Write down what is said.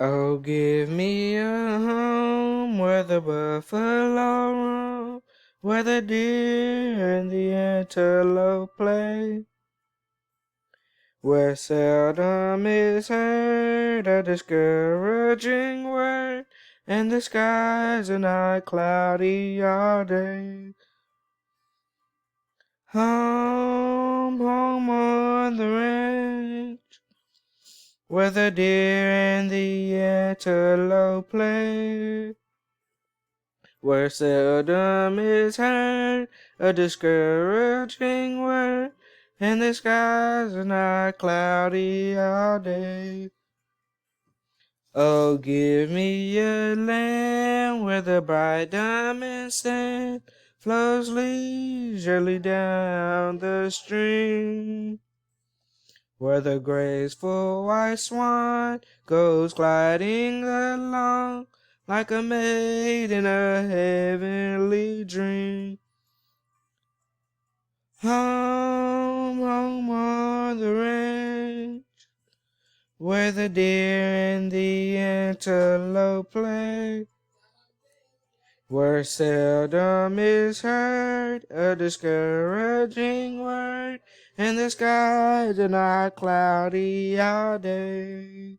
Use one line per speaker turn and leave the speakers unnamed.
Oh, give me a home where the buffalo roam, where the deer and the antelope play, where seldom is heard a discouraging word, and the skies are not cloudy all day. Home, home on the range, where the deer and the antelope play, where seldom is heard a discouraging word, and the skies are not cloudy all day. Oh, give me a land where the bright diamond sand flows leisurely down the stream, where the graceful white swan goes gliding along like a maid in a heavenly dream. Home, home on the range, where the deer and the antelope play, where seldom is heard a discouraging word, and the skies are not cloudy all day.